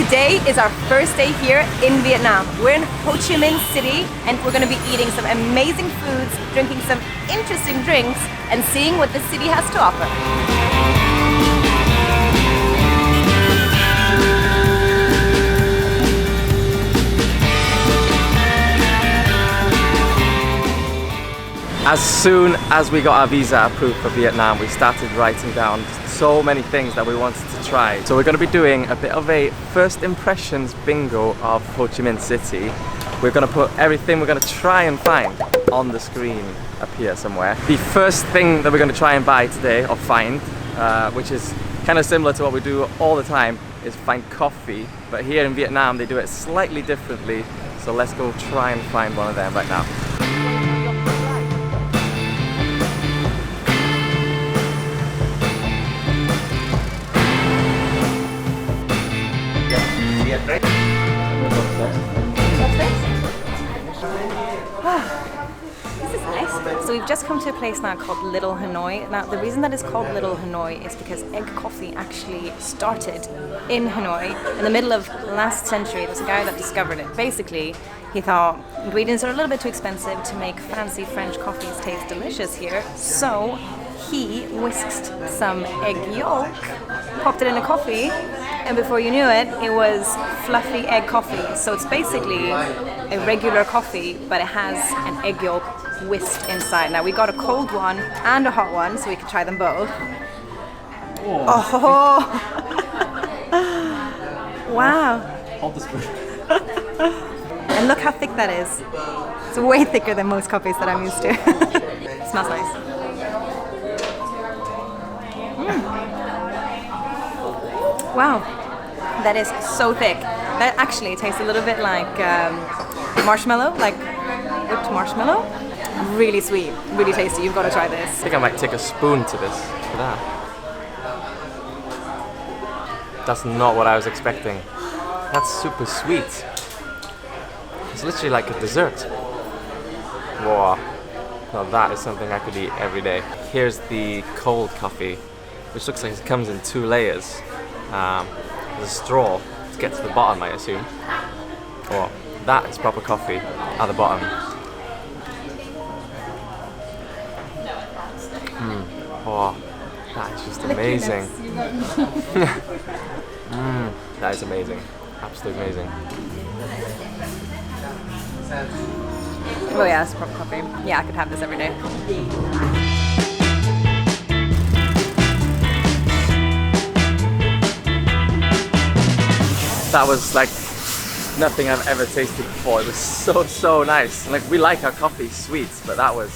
Today is our first day here in Vietnam. We're in Ho Chi Minh City and we're going to be eating some amazing foods, drinking some interesting drinks, and seeing what the city has to offer. As soon as we got our visa approved for Vietnam, we started writing down so many things that we wanted to try. So we're going to be doing a bit of a first impressions bingo of Ho Chi Minh City. We're going to put everything we're going to try and find on the screen up here somewhere. The first thing that we're going to try and buy today, or find, which is kind of similar to what we do all the time, is find coffee. But here in Vietnam they do it slightly differently. So let's go try and find one of them right now. This is nice. So we've just come to a place now called Little Hanoi. Now the reason that it's called Little Hanoi is because egg coffee actually started in Hanoi in the middle of last century. There's a guy that discovered it. Basically, he thought ingredients are a little bit too expensive to make fancy French coffees taste delicious here. So he whisked some egg yolk, popped it in a coffee, and before you knew it, it was fluffy egg coffee. So it's basically a regular coffee, but it has an egg yolk whisked inside. Now we got a cold one and a hot one, so we could try them both. Oh! Wow! Hold the spoon. And look how thick that is. It's way thicker than most coffees that I'm used to. It smells nice. Wow, that is so thick. That actually tastes a little bit like marshmallow, like whipped marshmallow. Really sweet, really tasty. You've got to try this. I think I might take a spoon to this. Look at that. That's not what I was expecting. That's super sweet. It's literally like a dessert. Wow. Now that is something I could eat every day. Here's the cold coffee, which looks like it comes in 2 layers. There's a straw to get to the bottom, I assume. Oh, that is proper coffee at the bottom. Oh, that is just amazing. That is amazing. Absolutely amazing. Oh yeah, it's proper coffee. Yeah, I could have this every day. That was like nothing I've ever tasted before. It was so nice. Like, we like our coffee sweet, but that was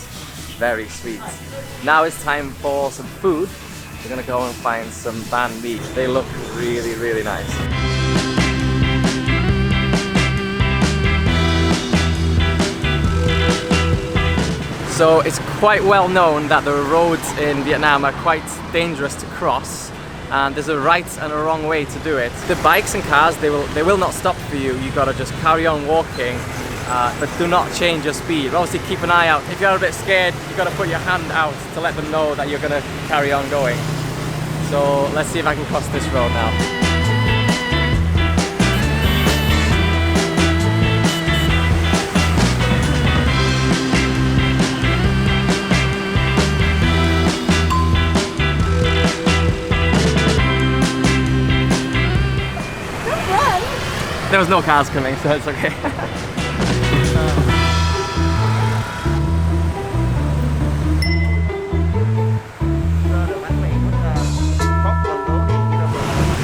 very sweet. Now it's time for some food. We're gonna go and find some banh mi. They look really nice. So it's quite well known that the roads in Vietnam are quite dangerous to cross. And there's a right and a wrong way to do it. The bikes and cars, they will not stop for you. You gotta just carry on walking, but do not change your speed. Obviously keep an eye out. If you're a bit scared, you gotta put your hand out to let them know that you're gonna carry on going. So let's see if I can cross this road now. There was no cars coming, so it's okay.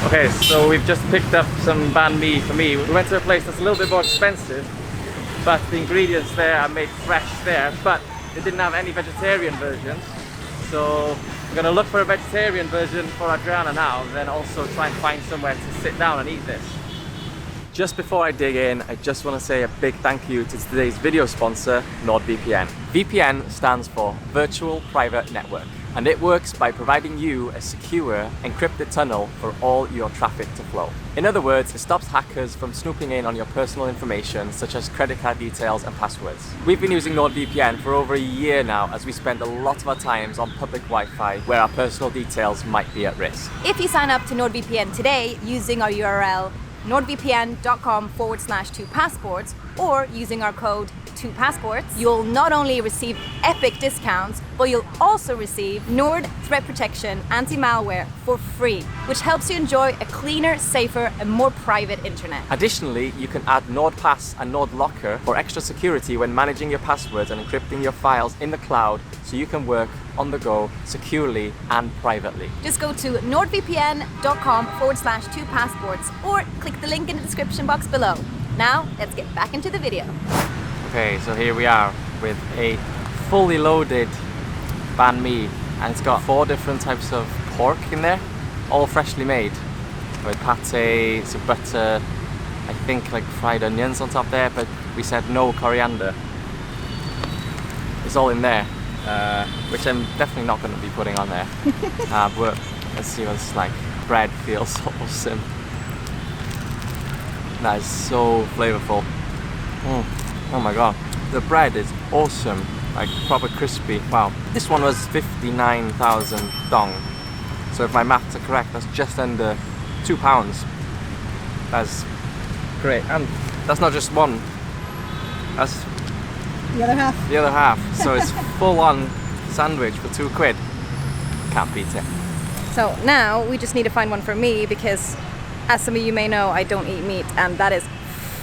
Okay, so we've just picked up some banh mi for me. We went to a place that's a little bit more expensive, but the ingredients there are made fresh there, but they didn't have any vegetarian versions. So we're gonna look for a vegetarian version for Adriana now, and then also try and find somewhere to sit down and eat this. Just before I dig in, I just want to say a big thank you to today's video sponsor, NordVPN. VPN stands for Virtual Private Network, and it works by providing you a secure, encrypted tunnel for all your traffic to flow. In other words, it stops hackers from snooping in on your personal information, such as credit card details and passwords. We've been using NordVPN for over a year now, as we spend a lot of our times on public Wi-Fi where our personal details might be at risk. If you sign up to NordVPN today using our URL nordvpn.com/2passports or using our code 2passports, you'll not only receive epic discounts, but you'll also receive Nord Threat Protection anti-malware for free, which helps you enjoy a cleaner, safer, and more private internet. Additionally, you can add NordPass and NordLocker for extra security when managing your passwords and encrypting your files in the cloud, so you can work on the go securely and privately. Just go to nordvpn.com/2passports or click the link in the description box below. Now, let's get back into the video. Okay, so here we are with a fully loaded banh mi, and it's got 4 different types of pork in there, all freshly made, with pate, some butter, I think like fried onions on top there, but we said no coriander. It's all in there, which I'm definitely not going to be putting on there. But let's see what it's like. Bread feels awesome. That is so flavorful. Oh my god, the bread is awesome, like proper crispy. Wow, this one was 59,000 dong. So if my maths are correct, that's just under £2. That's great, and that's not just one. That's The other half. the other half. So it's full-on sandwich for £2. Can't beat it. So now we just need to find one for me because, as some of you may know, I don't eat meat, and that is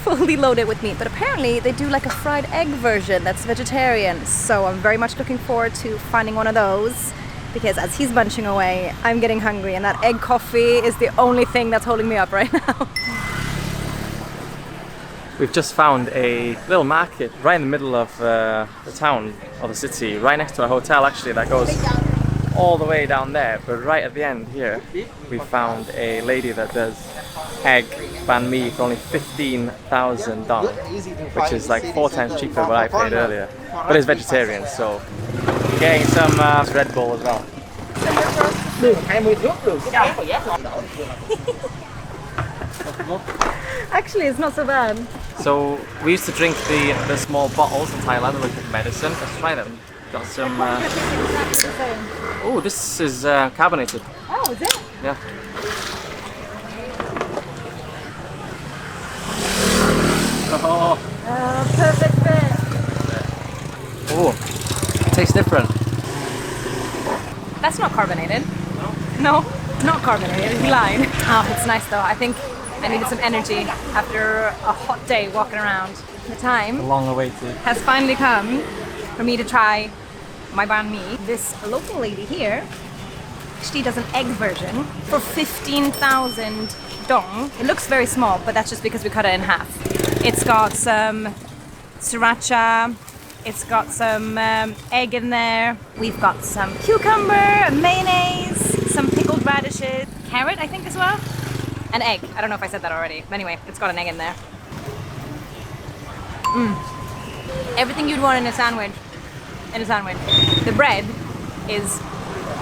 fully loaded with meat. But apparently they do like a fried egg version that's vegetarian. So I'm very much looking forward to finding one of those, because as he's munching away, I'm getting hungry, and that egg coffee is the only thing that's holding me up right now. We've just found a little market right in the middle of the town, or the city, right next to a hotel actually that goes all the way down there. But right at the end here, we found a lady that does egg banh mi for only 15,000 dong, which is like 4 times cheaper than what I paid earlier. But it's vegetarian, so getting some Red Bull as well. Actually, it's not so bad. So we used to drink the small bottles in Thailand that look like medicine. Let's try them. Got some. Oh, this is carbonated. Oh, is it? Yeah. Oh. Perfect fit. Oh, tastes different. That's not carbonated. No, not carbonated. He lied. Oh, it's nice though. I think I needed some energy after a hot day walking around. The time Long awaited. has finally come for me to try my banh mi. This local lady here, she does an egg version for 15,000 dong. It looks very small, but that's just because we cut it in half. It's got some sriracha, it's got some egg in there. We've got some cucumber, mayonnaise, some pickled radishes, carrot I think as well, an egg. I don't know if I said that already, but anyway, it's got an egg in there. Everything you'd want in a sandwich. The bread is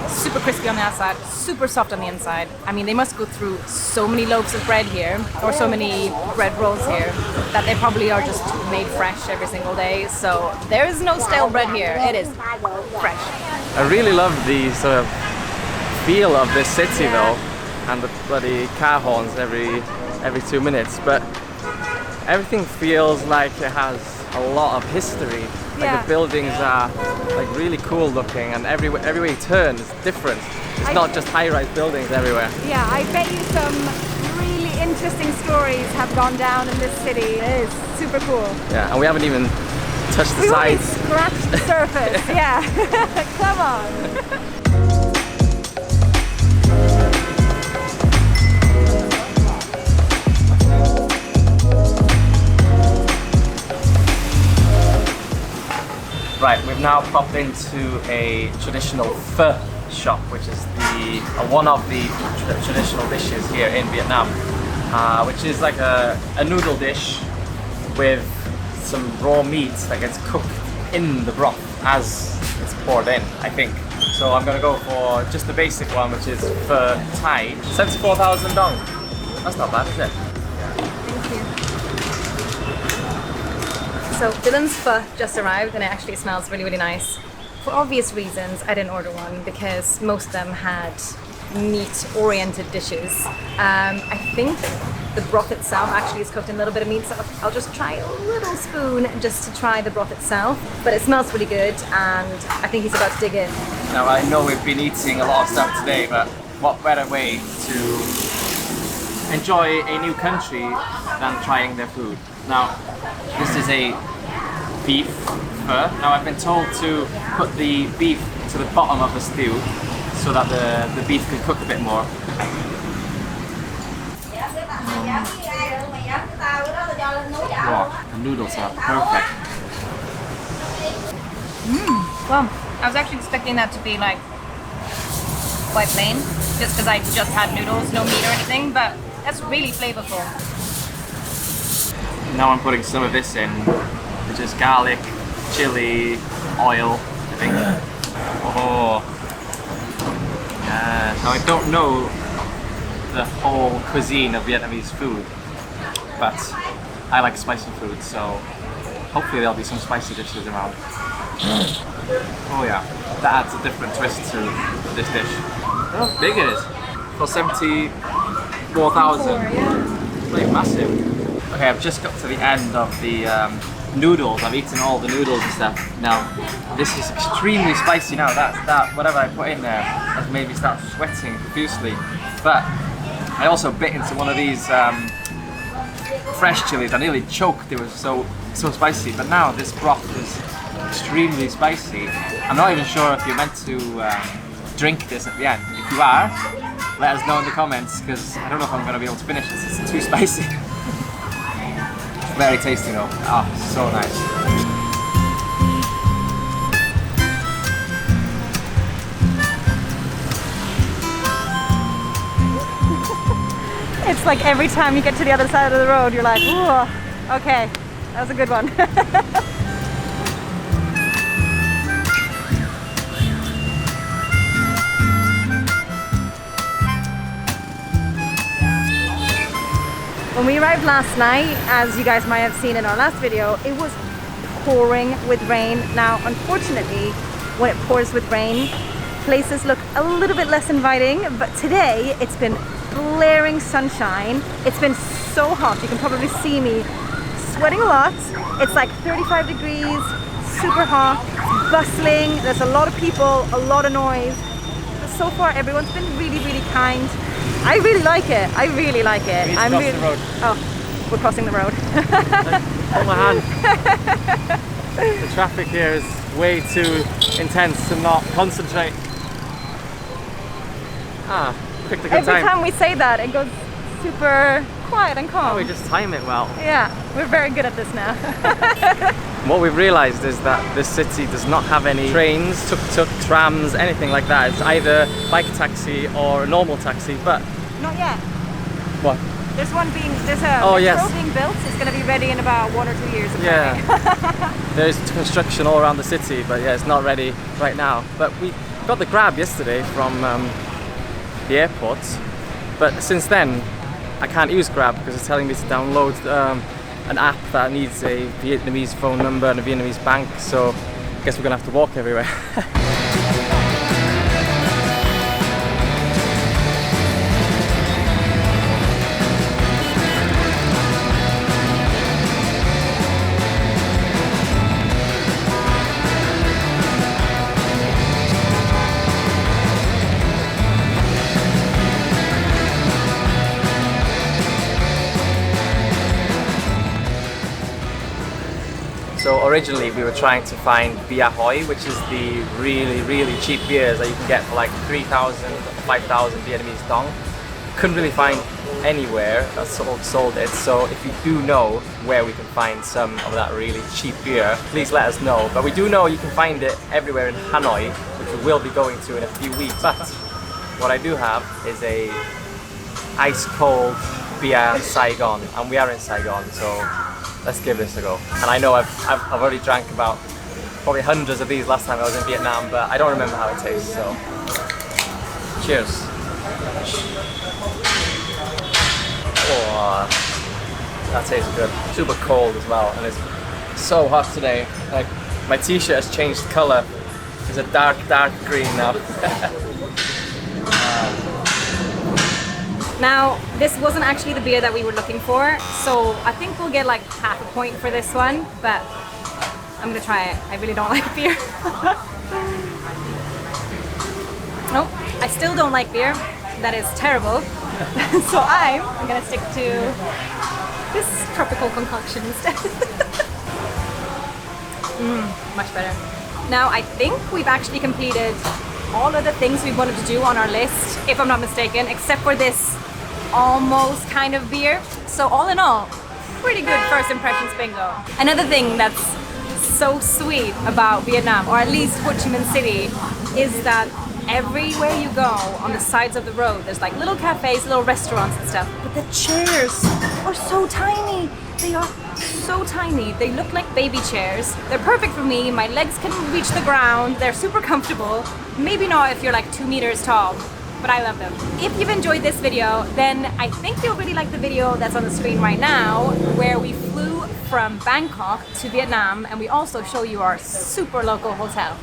super crispy on the outside, super soft on the inside. I mean, they must go through so many loaves of bread here, or so many bread rolls here, that they probably are just made fresh every single day. So there is no stale bread here. It is fresh. I really love the sort of feel of this city though, and the bloody car horns every 2 minutes. But everything feels like it has a lot of history. Like Yeah. the buildings are like really cool looking, and every way you turn is different. It's not just high-rise buildings everywhere. Yeah, I bet you some really interesting stories have gone down in this city. It is super cool. Yeah, and we haven't even touched the We've only sides. scratched the surface. Yeah, come on. Right, we've now popped into a traditional pho shop, which is one of the traditional dishes here in Vietnam, which is like a noodle dish with some raw meat that gets cooked in the broth as it's poured in, I think. So I'm gonna go for just the basic one, which is pho Thai. 74,000 dong. That's not bad, is it? Thank you. So Dylan's pho just arrived and it actually smells really, really nice. For obvious reasons, I didn't order one because most of them had meat-oriented dishes. I think The broth itself actually is cooked in a little bit of meat, so I'll just try a little spoon just to try the broth itself. But it smells really good, and I think he's about to dig in. Now I know we've been eating a lot of stuff today, but what better way to enjoy a new country than trying their food. Now, this is a beef pho. Now I've been told to put the beef to the bottom of the stew so that the beef can cook a bit more. Wow, the noodles are perfect. Well, I was actually expecting that to be like quite plain, just because I just had noodles, no meat or anything, but that's really flavorful. Now I'm putting some of this in, which is garlic, chili, oil, I think. Oh, yeah. Now I don't know the whole cuisine of Vietnamese food, but I like spicy food, so hopefully there'll be some spicy dishes around. Oh yeah, that adds a different twist to this dish. Look how big it is. For 74,000. It's like massive. Okay, I've just got to the end of the noodles. I've eaten all the noodles and stuff. Now, this is extremely spicy now. That whatever I put in there has made me start sweating profusely. But I also bit into one of these fresh chilies. I nearly choked. It was so spicy. But now this broth is extremely spicy. I'm not even sure if you're meant to drink this at the end. If you are, let us know in the comments, because I don't know if I'm going to be able to finish this. It's too spicy. Very tasty though. Ah, so nice. It's like every time you get to the other side of the road, you're like, ooh, okay, that was a good one. When we arrived last night, as you guys might have seen in our last video, it was pouring with rain. Now, unfortunately, when it pours with rain, places look a little bit less inviting, but today it's been blaring sunshine. It's been so hot. You can probably see me sweating a lot. It's like 35 degrees, super hot, bustling. There's a lot of people, a lot of noise. But so far, everyone's been really, really kind. I really like it. I really like it. I'm really... the road. Oh, we're crossing the road. Hold my hand. The traffic here is way too intense to not concentrate. Ah, picked a good time. Every time we say that, it goes super quiet and calm. Oh, we just time it well. Yeah, we're very good at this now. What we've realised is that this city does not have any trains, tuk-tuk, trams, anything like that. It's either bike taxi or a normal taxi, but... Not yet. What? There's a metro being built. It's going to be ready in about 1 or 2 years. Apparently. Yeah. There's construction all around the city, but yeah, it's not ready right now. But we got the Grab yesterday from the airport, but since then I can't use Grab because it's telling me to download an app that needs a Vietnamese phone number and a Vietnamese bank, so I guess we're gonna have to walk everywhere. So originally we were trying to find Bia Hoi, which is the really cheap beers that you can get for like 3,000, 5,000 Vietnamese dong. Couldn't really find anywhere that sold it, so if you do know where we can find some of that really cheap beer, please let us know. But we do know you can find it everywhere in Hanoi, which we will be going to in a few weeks. But what I do have is a ice cold beer Saigon, and we are in Saigon, so let's give this a go. And I know I've already drank about probably hundreds of these last time I was in Vietnam, but I don't remember how it tastes, so cheers. Oh, that tastes good. Super cold as well, and it's so hot today. Like, my t-shirt has changed colour. It's a dark green now. Now, this wasn't actually the beer that we were looking for, so I think we'll get like half a point for this one, but I'm gonna try it. I really don't like beer. Nope, I still don't like beer. That is terrible. So I'm gonna stick to this tropical concoction instead. Much better. Now, I think we've actually completed all of the things we wanted to do on our list, if I'm not mistaken, except for this almost kind of beer. So all in all, pretty good first impressions bingo. Another thing that's so sweet about Vietnam, or at least Ho Chi Minh City, is that everywhere you go on the sides of the road, there's like little cafes, little restaurants and stuff, but the chairs are so tiny. They are so tiny. They look like baby chairs. They're perfect for me. My legs can reach the ground. They're super comfortable. Maybe not if you're like 2 meters tall, but I love them. If you've enjoyed this video, then I think you'll really like the video that's on the screen right now, where we flew from Bangkok to Vietnam, and we also show you our super local hotel.